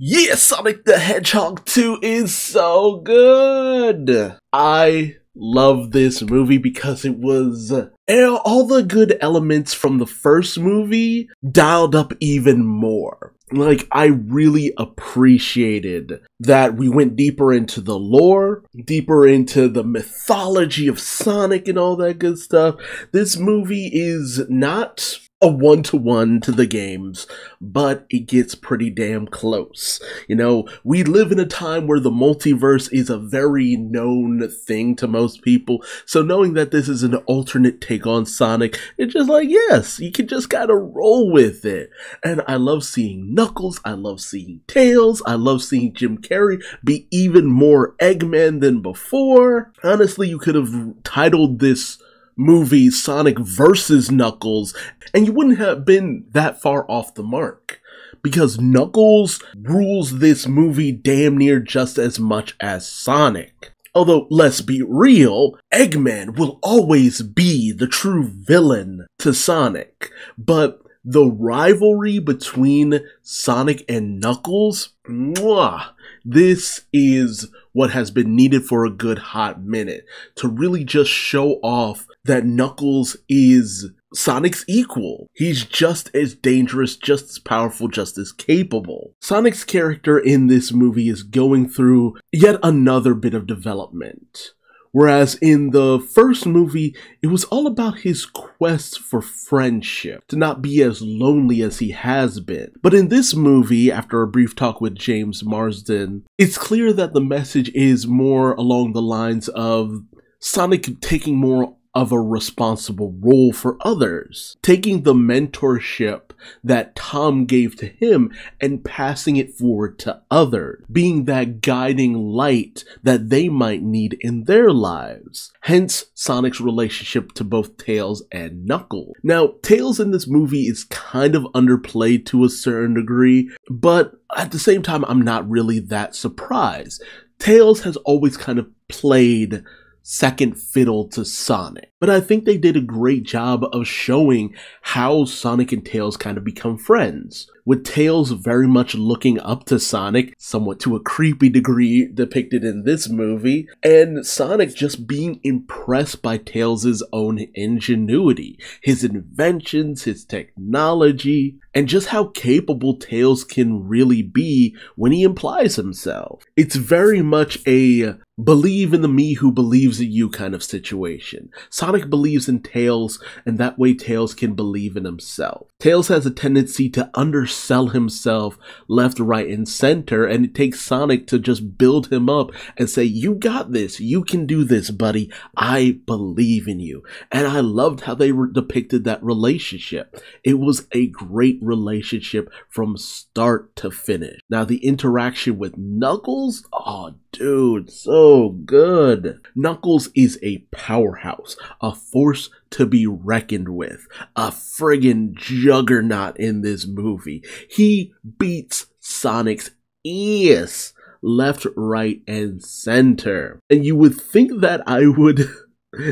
Yeah, Sonic the Hedgehog 2 is so good! I love this movie because it was all the good elements from the first movie dialed up even more. Like, I really appreciated that we went deeper into the lore, deeper into the mythology of Sonic and all that good stuff. This movie is not a one-to-one to the games, but it gets pretty damn close. You know, we live in a time where the multiverse is a very known thing to most people, so knowing that this is an alternate take on Sonic, it's just like, yes, you can just gotta roll with it. And I love seeing Knuckles, I love seeing Tails, I love seeing Jim Carrey be even more Eggman than before. Honestly, you could have titled this movie Sonic vs. Knuckles, and you wouldn't have been that far off the mark, because Knuckles rules this movie damn near just as much as Sonic. Although, let's be real, Eggman will always be the true villain to Sonic, but the rivalry between Sonic and Knuckles, mwah, this is what has been needed for a good hot minute, to really just show off that Knuckles is Sonic's equal. He's just as dangerous, just as powerful, just as capable. Sonic's character in this movie is going through yet another bit of development. Whereas in the first movie, it was all about his quest for friendship, to not be as lonely as he has been. But in this movie, after a brief talk with James Marsden, it's clear that the message is more along the lines of Sonic taking more of a responsible role for others, taking the mentorship that Tom gave to him and passing it forward to others, being that guiding light that they might need in their lives. Hence, Sonic's relationship to both Tails and Knuckles. Now, Tails in this movie is kind of underplayed to a certain degree, but at the same time, I'm not really that surprised. Tails has always kind of played second fiddle to Sonic. But I think they did a great job of showing how Sonic and Tails kind of become friends, with Tails very much looking up to Sonic, somewhat to a creepy degree depicted in this movie, and Sonic just being impressed by Tails' own ingenuity, his inventions, his technology, and just how capable Tails can really be when he implies himself. It's very much a believe in the me who believes in you kind of situation. Sonic believes in Tails, and that way Tails can believe in himself. Tails has a tendency to undersell himself left, right, and center, and it takes Sonic to just build him up and say, you got this, you can do this, buddy, I believe in you. And I loved how they depicted that relationship. It was a great relationship from start to finish. Now, the interaction with Knuckles, oh dude, so good. Knuckles is a powerhouse, a force to be reckoned with, a friggin' juggernaut in this movie. He beats Sonic's ass left, right, and center. And you would think that I would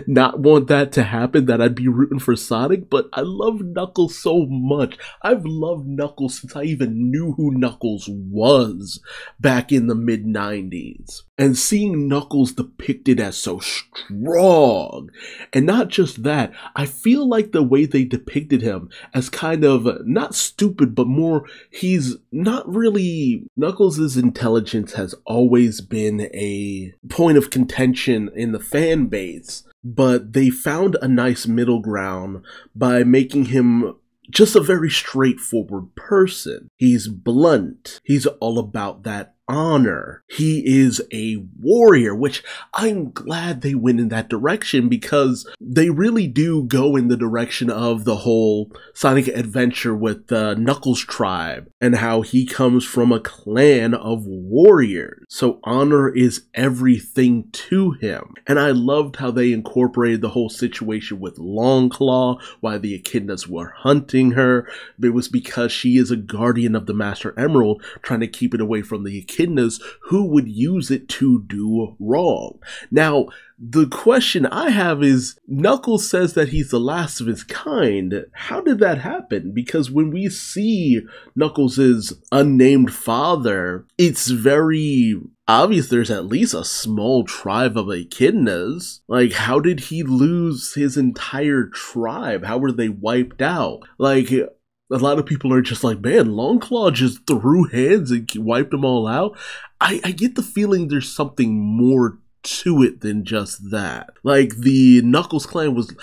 not want that to happen, that I'd be rooting for Sonic, but I love Knuckles so much. I've loved Knuckles since I even knew who Knuckles was back in the mid-90s. And seeing Knuckles depicted as so strong, and not just that, I feel like the way they depicted him as kind of, not stupid, but more, he's not really, Knuckles' intelligence has always been a point of contention in the fan base. But they found a nice middle ground by making him just a very straightforward person. He's blunt. He's all about that honor. He is a warrior, which I'm glad they went in that direction, because they really do go in the direction of the whole Sonic adventure with the Knuckles tribe and how he comes from a clan of warriors. So honor is everything to him. And I loved how they incorporated the whole situation with Longclaw while the echidnas were hunting her. It was because she is a guardian of the Master Emerald, trying to keep it away from the echidnas who would use it to do wrong. Now, the question I have is, Knuckles says that he's the last of his kind. How did that happen? Because when we see Knuckles' unnamed father, it's very obvious there's at least a small tribe of echidnas. Like, how did he lose his entire tribe? How were they wiped out? Like, a lot of people are just like, man, Longclaw just threw hands and wiped them all out. I get the feeling there's something more to it than just that. Like, the Knuckles clan was,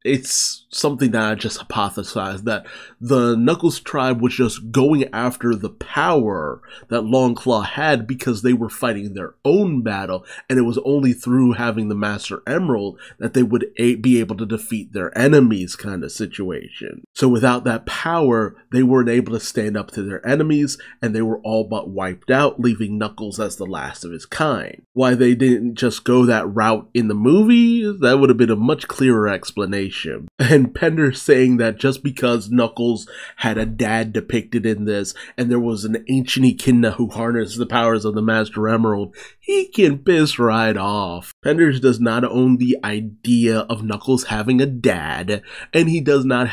it's something that I just hypothesized, that the Knuckles tribe was just going after the power that Longclaw had because they were fighting their own battle, and it was only through having the Master Emerald that they would be able to defeat their enemies kind of situation. So without that power, they weren't able to stand up to their enemies, and they were all but wiped out, leaving Knuckles as the last of his kind. Why they didn't just go that route in the movie, that would have been a much clearer explanation. And Pender saying that just because Knuckles had a dad depicted in this, and there was an ancient echidna who harnessed the powers of the Master Emerald, he can piss right off. Penders does not own the idea of Knuckles having a dad, and he does not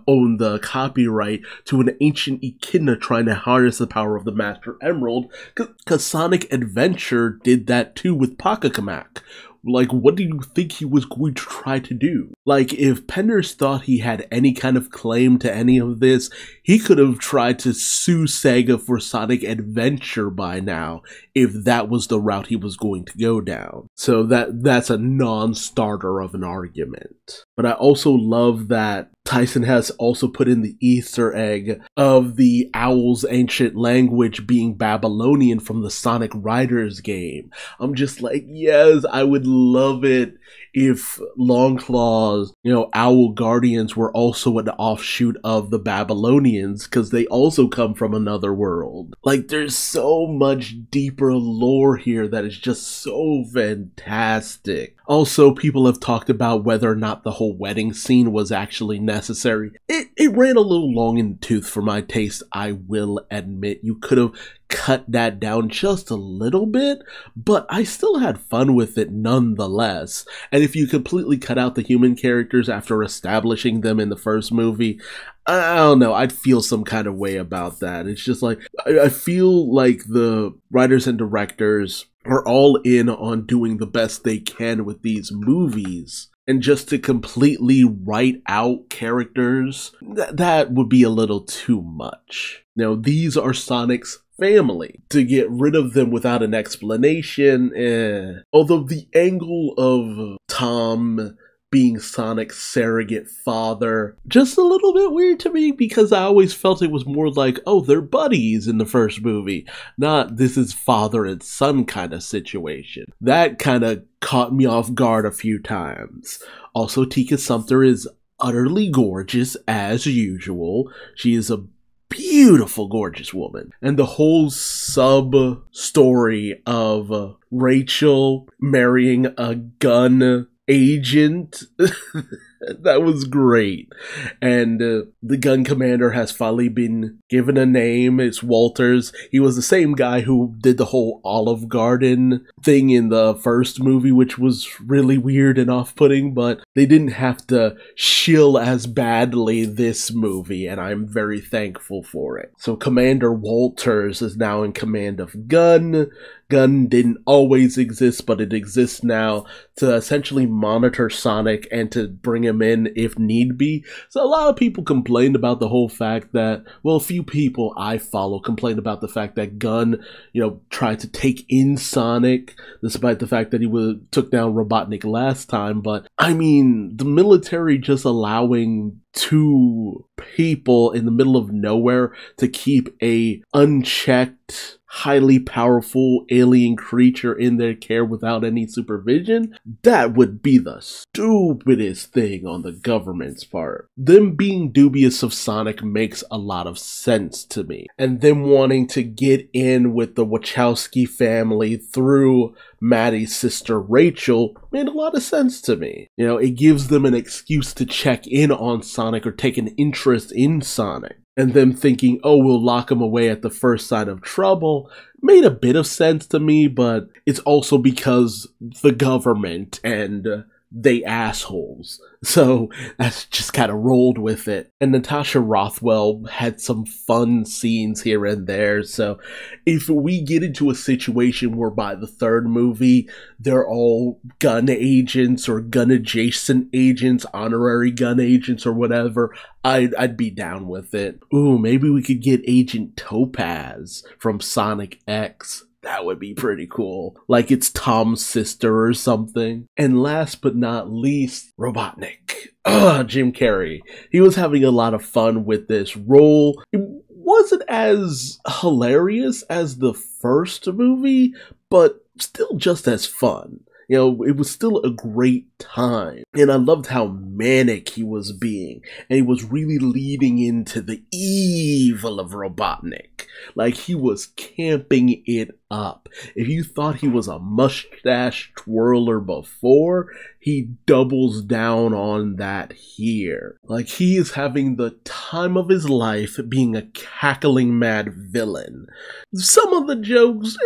own the copyright to an ancient echidna trying to harness the power of the Master Emerald, because Sonic Adventure did that too with Pakakamak. Like, what do you think he was going to try to do? Like, if Penders thought he had any kind of claim to any of this, he could have tried to sue SEGA for Sonic Adventure by now, if that was the route he was going to go down. So that's a non-starter of an argument. But I also love that Tyson has also put in the Easter egg of the owl's ancient language being Babylonian from the Sonic Riders game. I'm just like, yes, I would love it if Longclaw's, Owl Guardians were also an offshoot of the Babylonians, because they also come from another world. Like, there's so much deeper lore here that is just so fantastic. Also, people have talked about whether or not the whole wedding scene was actually necessary. It ran a little long in the tooth for my taste, I will admit. You could have cut that down just a little bit, but I still had fun with it nonetheless. And if you completely cut out the human characters after establishing them in the first movie, I don't know, I'd feel some kind of way about that. It's just like, I feel like the writers and directors are all in on doing the best they can with these movies. And just to completely write out characters, that would be a little too much. Now, these are Sonic's family. To get rid of them without an explanation, Although the angle of Tom being Sonic's surrogate father, just a little bit weird to me, because I always felt it was more like, oh, they're buddies in the first movie, not this is father and son kind of situation. That kind of caught me off guard a few times. Also, Tika Sumpter is utterly gorgeous as usual. She is a beautiful, gorgeous woman. And the whole sub-story of Rachel marrying a gun agent, that was great. And the gun commander has finally been given a name. It's Walters. He was the same guy who did the whole Olive Garden thing in the first movie, which was really weird and off-putting, but they didn't have to shill as badly this movie, and I'm very thankful for it. So Commander Walters is now in command of Gun. Gun didn't always exist, but it exists now to essentially monitor Sonic and to bring him in if need be. So a lot of people complained about the whole fact that, well, a few people I follow complained about the fact that Gun, tried to take in Sonic, despite the fact that he took down Robotnik last time. But I mean, the military just allowing two people in the middle of nowhere to keep a unchecked, highly powerful alien creature in their care without any supervision, that would be the stupidest thing on the government's part. Them being dubious of Sonic makes a lot of sense to me. And them wanting to get in with the Wachowski family through Maddie's sister Rachel made a lot of sense to me. It gives them an excuse to check in on Sonic or take an interest in Sonic. and them thinking, oh, we'll lock him away at the first sign of trouble, made a bit of sense to me, but it's also because the government and they assholes. So that's just kind of rolled with it. And Natasha Rothwell had some fun scenes here and there. So if we get into a situation where by the third movie, they're all gun agents or gun adjacent agents, honorary gun agents or whatever, I'd be down with it. Ooh, maybe we could get Agent Topaz from Sonic X. That would be pretty cool. Like it's Tom's sister or something. And last but not least, Robotnik. Jim Carrey. He was having a lot of fun with this role. It wasn't as hilarious as the first movie, but still just as fun. You know, it was still a great time. And I loved how manic he was being. And he was really leading into the evil of Robotnik. Like, he was camping it up. If you thought he was a mustache twirler before, he doubles down on that here. Like, he is having the time of his life being a cackling mad villain. Some of the jokes,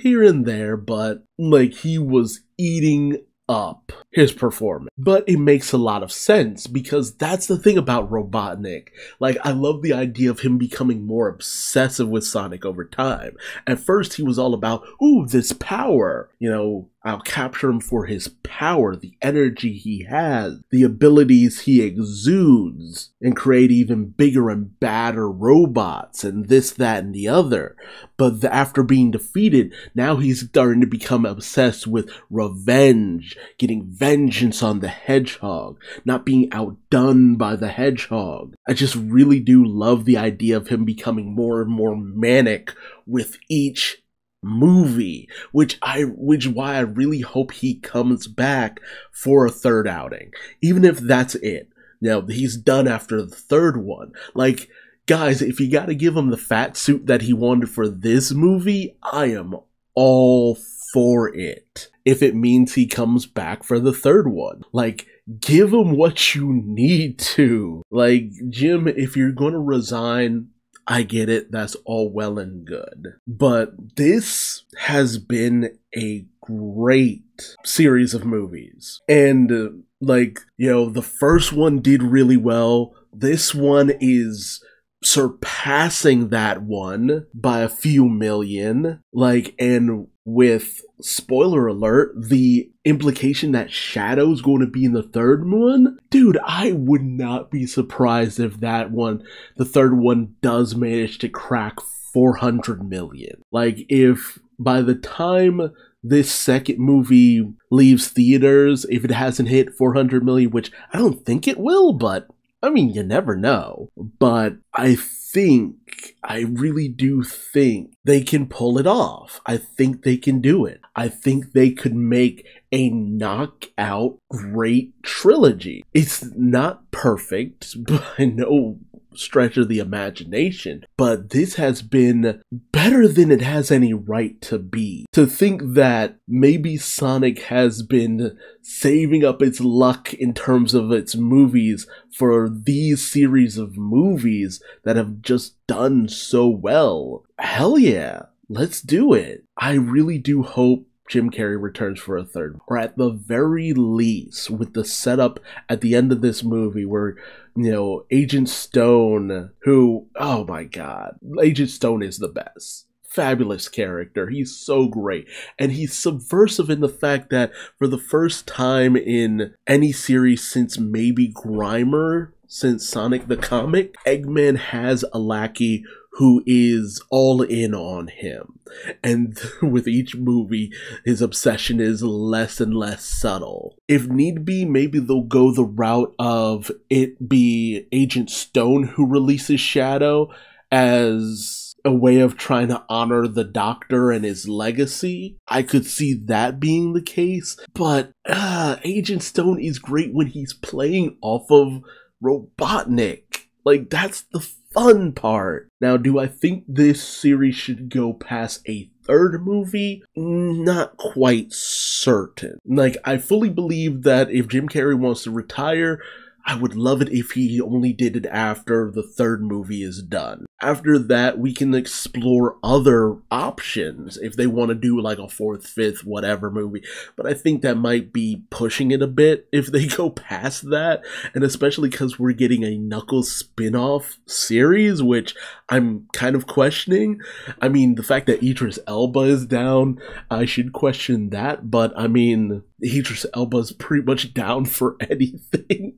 here and there, but like he was eating up his performance. But it makes a lot of sense because that's the thing about Robotnik. Like, I love the idea of him becoming more obsessive with Sonic over time. At first he was all about, ooh, this power, you know, I'll capture him for his power, the energy he has, the abilities he exudes, and create even bigger and badder robots, and this, that, and the other. But after being defeated, now he's starting to become obsessed with revenge, getting vengeance on the Hedgehog, not being outdone by the Hedgehog. I just really do love the idea of him becoming more and more manic with each movie, which why I really hope he comes back for a third outing, even if that's it. Now, he's done after the third one. Like, guys, if you gotta give him the fat suit that he wanted for this movie, I am all for it. If it means he comes back for the third one, like, give him what you need to. Like, Jim, if you're gonna resign, I get it, that's all well and good. But this has been a great series of movies. And, like, you know, the first one did really well. This one is surpassing that one by a few million. Like, and with, spoiler alert, the implication that Shadow's going to be in the third one, dude, I would not be surprised if that one, the third one, does manage to crack 400 million. Like, if by the time this second movie leaves theaters, if it hasn't hit 400 million, which I don't think it will, but I mean, you never know. But I really do think they can pull it off. I think they can do it. I think they could make a knockout great trilogy. It's not perfect by no stretch of the imagination, but this has been better than it has any right to be. To think that maybe Sonic has been saving up its luck in terms of its movies for these series of movies that have just done so well. Hell yeah, let's do it. I really do hope Jim Carrey returns for a third, or at the very least, with the setup at the end of this movie where, you know, Agent Stone, who, oh my god, Agent Stone is the best. Fabulous character. He's so great. And he's subversive in the fact that for the first time in any series since maybe Grimer, since Sonic the Comic, Eggman has a lackey who is all in on him. And with each movie, his obsession is less and less subtle. If need be, maybe they'll go the route of it be Agent Stone who releases Shadow as a way of trying to honor the Doctor and his legacy. I could see that being the case, but Agent Stone is great when he's playing off of Robotnik. Like, that's the fun part. Now, do I think this series should go past a third movie? Not quite certain. Like, I fully believe that if Jim Carrey wants to retire, I would love it if he only did it after the third movie is done. After that, we can explore other options if they want to do like a fourth, fifth, whatever movie. But I think that might be pushing it a bit if they go past that. And especially because we're getting a Knuckles spin-off series, which I'm kind of questioning. I mean, the fact that Idris Elba is down, I should question that. But I mean, Idris Elba's pretty much down for anything.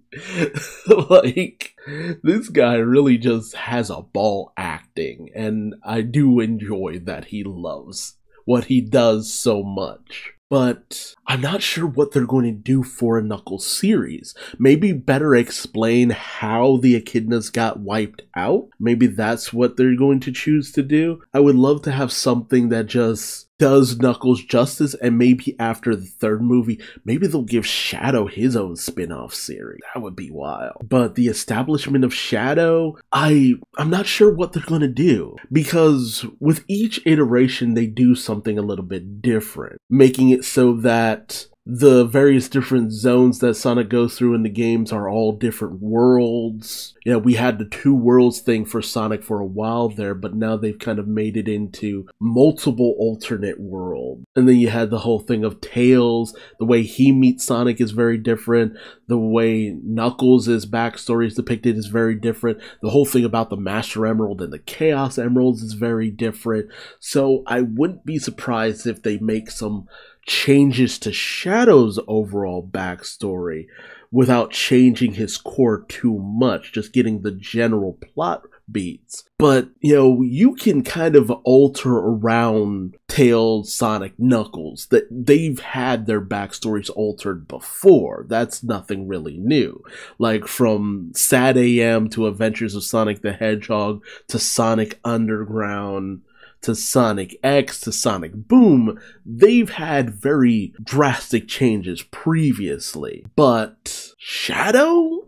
Like, this guy really just has a ball acting, and I do enjoy that he loves what he does so much. But I'm not sure what they're going to do for a Knuckles series. Maybe better explain how the echidnas got wiped out. Maybe that's what they're going to choose to do. I would love to have something that just does Knuckles justice, and maybe after the third movie, maybe they'll give Shadow his own spin-off series. That would be wild. But the establishment of Shadow, I'm not sure what they're going to do, because with each iteration they do something a little bit different, making it so that the various different zones that Sonic goes through in the games are all different worlds. Yeah, we had the two worlds thing for Sonic for a while there, but now they've kind of made it into multiple alternate worlds. And then you had the whole thing of Tails. The way he meets Sonic is very different. The way Knuckles' backstory is depicted is very different. The whole thing about the Master Emerald and the Chaos Emeralds is very different. So I wouldn't be surprised if they make some changes to Shadow's overall backstory without changing his core too much, just getting the general plot beats. But, you know, you can kind of alter around Tails, Sonic, Knuckles. That they've had their backstories altered before. That's nothing really new. Like from Sad AM to Adventures of Sonic the Hedgehog to Sonic Underground to Sonic X to Sonic Boom, they've had very drastic changes previously. But Shadow?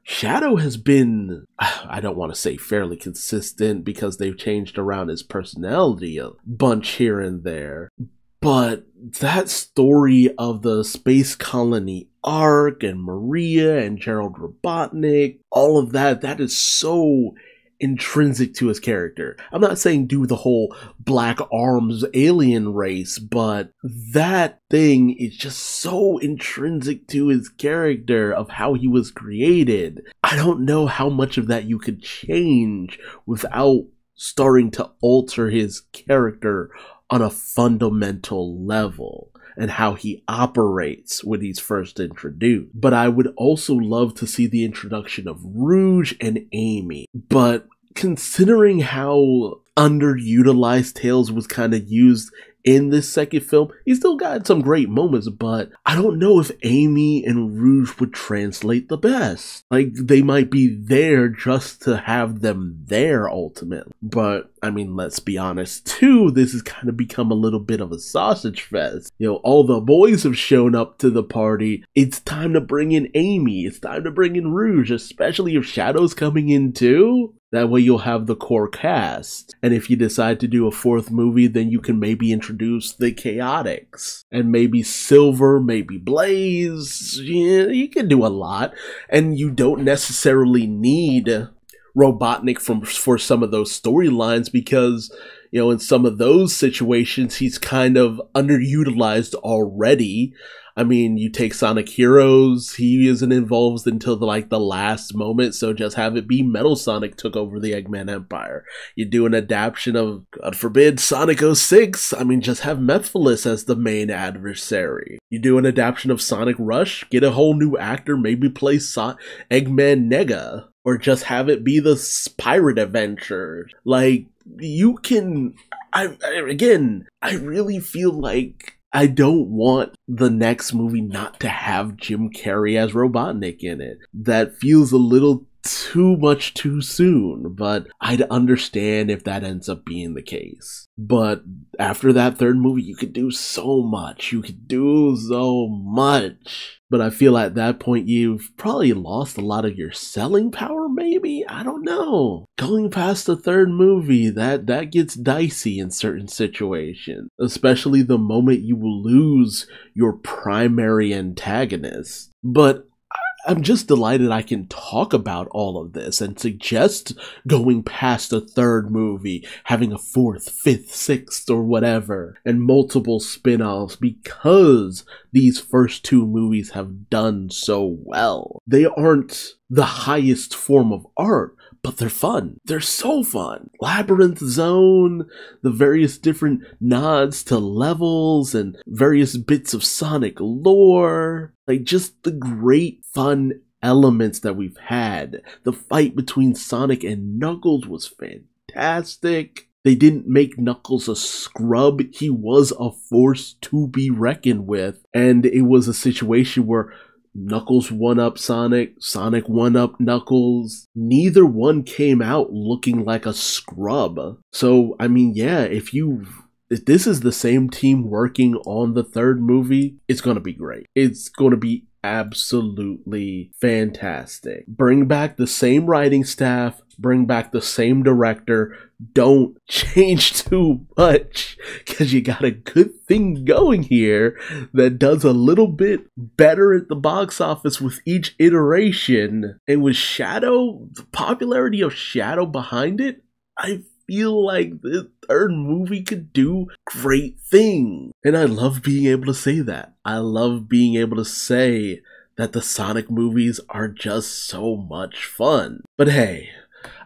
Shadow has been, I don't want to say fairly consistent because they've changed around his personality a bunch here and there. But that story of the Space Colony arc and Maria and Gerald Robotnik, all of that, that is so intrinsic to his character. I'm not saying do the whole Black Arms alien race, but that thing is just so intrinsic to his character of how he was created. I don't know how much of that you could change without starting to alter his character on a fundamental level and how he operates when he's first introduced. But I would also love to see the introduction of Rouge and Amy. But considering how underutilized Tails was kind of used in this second film, he still got some great moments, but I don't know if Amy and Rouge would translate the best. Like, they might be there just to have them there ultimately. But, I mean, let's be honest too, this has kind of become a little bit of a sausage fest. You know, all the boys have shown up to the party. It's time to bring in Amy. It's time to bring in Rouge, especially if Shadow's coming in too. That way you'll have the core cast. And if you decide to do a fourth movie, then you can maybe introduce the Chaotix. And maybe Silver, maybe Blaze. Yeah, you can do a lot. And you don't necessarily need Robotnik for some of those storylines because, you know, in some of those situations, he's kind of underutilized already. I mean, you take Sonic Heroes, he isn't involved until the last moment, so just have it be Metal Sonic took over the Eggman Empire. You do an adaptation of, God forbid, Sonic 06, I mean, just have Mephiles as the main adversary. You do an adaptation of Sonic Rush, get a whole new actor, maybe play Eggman Nega, or just have it be the Pirate Adventure. Like, you can, I really feel like I don't want the next movie not to have Jim Carrey as Robotnik in it. That feels a little too much too soon, but I'd understand if that ends up being the case. But after that third movie, you could do so much. You could do so much. But I feel at that point, you've probably lost a lot of your selling power, maybe? I don't know. Going past the third movie, that gets dicey in certain situations. Especially the moment you will lose your primary antagonist. But I'm just delighted I can talk about all of this and suggest going past a third movie, having a fourth, fifth, sixth, or whatever, and multiple spin-offs because these first two movies have done so well. They aren't the highest form of art, but they're fun. They're so fun. Labyrinth Zone, the various different nods to levels and various bits of Sonic lore, like just the great fun elements that we've had. The fight between Sonic and Knuckles was fantastic. They didn't make Knuckles a scrub. He was a force to be reckoned with. And it was a situation where Knuckles one-up Sonic, Sonic one-up Knuckles. Neither one came out looking like a scrub. So, I mean, yeah, if this is the same team working on the third movie, it's gonna be great. It's gonna be absolutely fantastic. Bring back the same writing staff, bring back the same director, don't change too much, because you got a good thing going here that does a little bit better at the box office with each iteration. And with Shadow, the popularity of Shadow behind it, I feel like the third movie could do great things. And I love being able to say that. I love being able to say that the Sonic movies are just so much fun. But hey,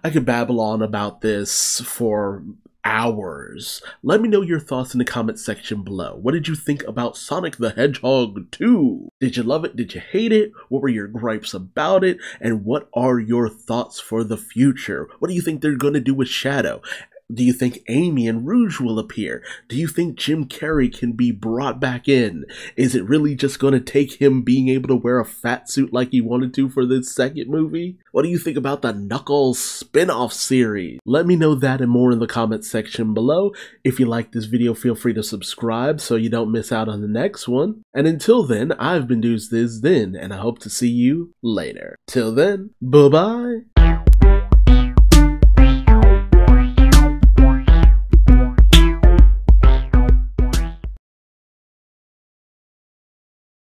I could babble on about this for hours. Let me know your thoughts in the comment section below. What did you think about Sonic the Hedgehog 2? Did you love it? Did you hate it? What were your gripes about it? And what are your thoughts for the future? What do you think they're going to do with Shadow? Do you think Amy and Rouge will appear? Do you think Jim Carrey can be brought back in? Is it really just going to take him being able to wear a fat suit like he wanted to for this second movie? What do you think about the Knuckles spin-off series? Let me know that and more in the comment section below. If you like this video, feel free to subscribe so you don't miss out on the next one. And until then, I've been Duuz-Diz-Din, and I hope to see you later. Till then, bye-bye!